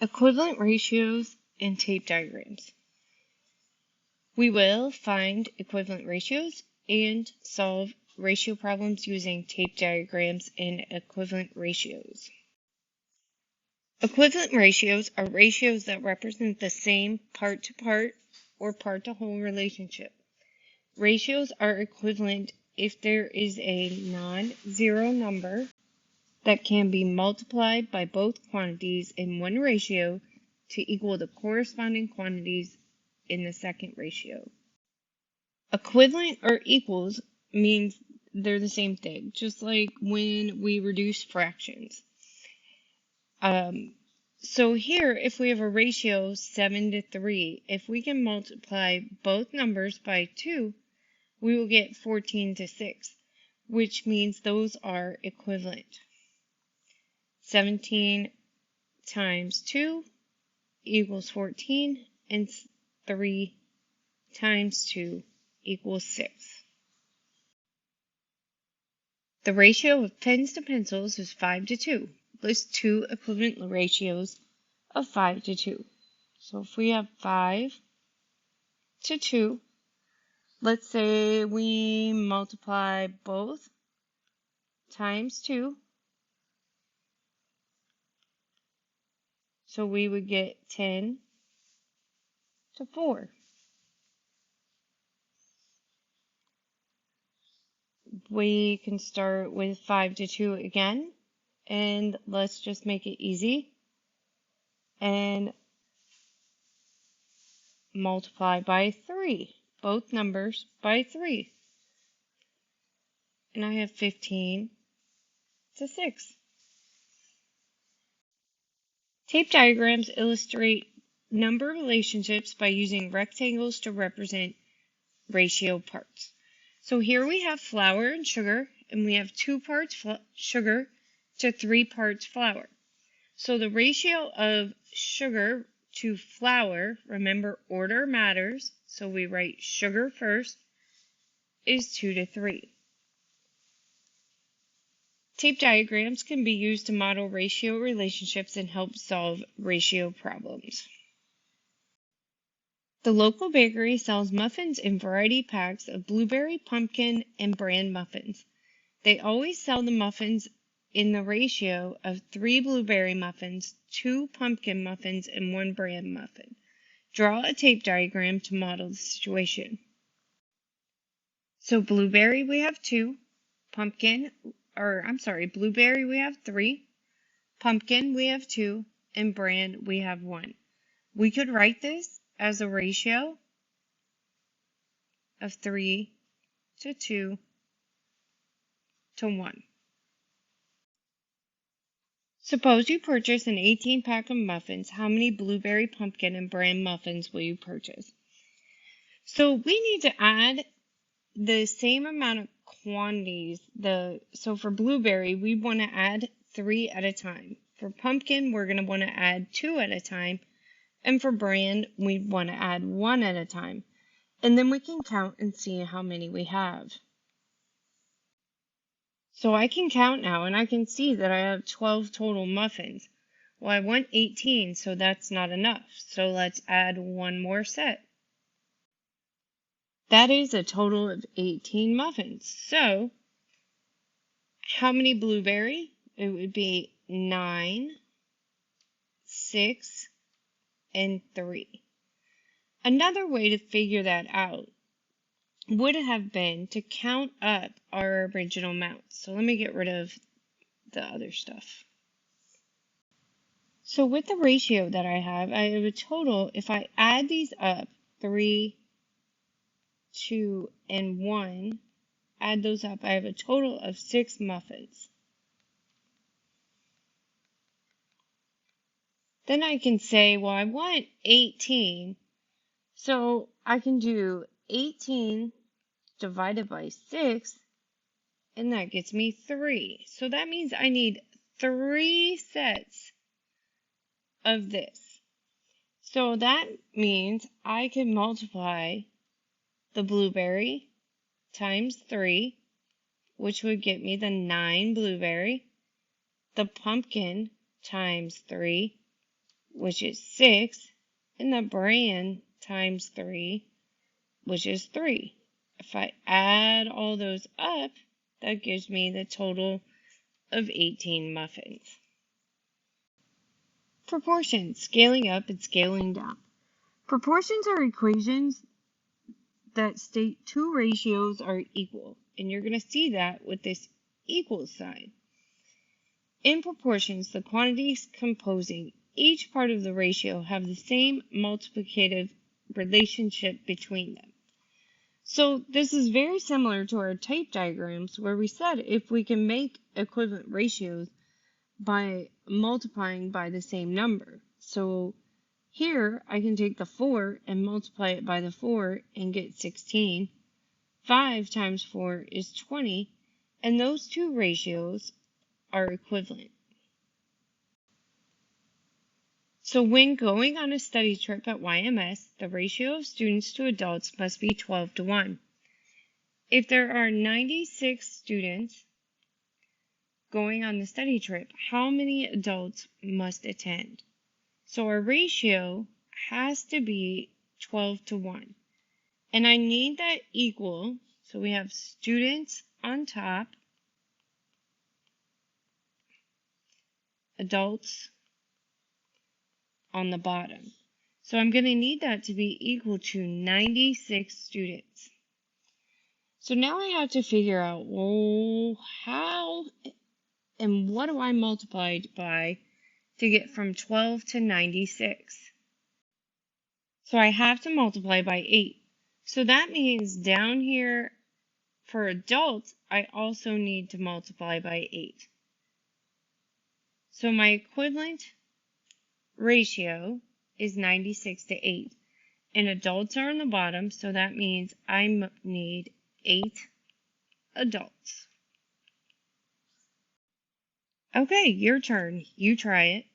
Equivalent ratios and tape diagrams. We will find equivalent ratios and solve ratio problems using tape diagrams and equivalent ratios. Equivalent ratios are ratios that represent the same part-to-part or part-to-whole relationship. Ratios are equivalent if there is a non-zero number that can be multiplied by both quantities in one ratio to equal the corresponding quantities in the second ratio. Equivalent or equals means they're the same thing, just like when we reduce fractions. So here, if we have a ratio 7 to 3, if we can multiply both numbers by 2, we will get 14 to 6, which means those are equivalent. 17 times 2 equals 14, and 3 times 2 equals 6. The ratio of pens to pencils is 5 to 2. List two equivalent ratios of 5 to 2. So if we have 5 to 2, let's say we multiply both times 2. So we would get 10 to 4. We can start with 5 to 2 again, and let's just make it easy and multiply by 3, both numbers by 3. And I have 15 to 6. Tape diagrams illustrate number relationships by using rectangles to represent ratio parts. So here we have flour and sugar, and we have 2 parts sugar to 3 parts flour. So the ratio of sugar to flour, remember order matters, so we write sugar first, is 2 to 3. Tape diagrams can be used to model ratio relationships and help solve ratio problems. The local bakery sells muffins in variety packs of blueberry, pumpkin, and bran muffins. They always sell the muffins in the ratio of 3 blueberry muffins, 2 pumpkin muffins, and 1 bran muffin. Draw a tape diagram to model the situation. So blueberry we have 2, blueberry we have 3, pumpkin we have 2, and bran we have 1. We could write this as a ratio of 3 to 2 to 1. Suppose you purchase an 18-pack of muffins. How many blueberry, pumpkin, and bran muffins will you purchase? So we need to add the same amount of quantities. So for blueberry, we want to add 3 at a time. For pumpkin, we're going to want to add 2 at a time. And for bran, we want to add 1 at a time. And then we can count and see how many we have. So I can count now, and I can see that I have 12 total muffins. Well, I want 18, so that's not enough. So let's add 1 more set. That is a total of 18 muffins. So how many blueberry? It would be 9, 6, and 3. Another way to figure that out would have been to count up our original amounts. So let me get rid of the other stuff. So with the ratio that I have a total, if I add these up, 3, 2, and 1, add those up, I have a total of 6 muffins. Then I can say, well, I want 18, so I can do 18 divided by 6, and that gets me 3. So that means I need 3 sets of this. So that means I can multiply the blueberry times 3, which would get me the 9 blueberry, the pumpkin times 3, which is 6, and the brand times 3, which is 3. If I add all those up, that gives me the total of 18 muffins. Proportions, scaling up and scaling down. Proportions are equations that state two ratios are equal, and you're going to see that with this equal sign. In proportions, the quantities composing each part of the ratio have the same multiplicative relationship between them. So this is very similar to our type diagrams where we said if we can make equivalent ratios by multiplying by the same number. So here I can take the 4 and multiply it by the 4 and get 16. 5 times 4 is 20, and those two ratios are equivalent. So when going on a study trip at YMS, the ratio of students to adults must be 12 to 1. If there are 96 students going on the study trip, how many adults must attend? So our ratio has to be 12 to 1. And I need that equal, so we have students on top, adults on the bottom. So I'm going to need that to be equal to 96 students. So now I have to figure out, well, how and what do I multiply by to get from 12 to 96? So I have to multiply by 8. So that means down here for adults, I also need to multiply by 8. So my equivalent ratio is 96 to 8. And adults are on the bottom, so that means I need 8 adults. Okay, your turn. You try it.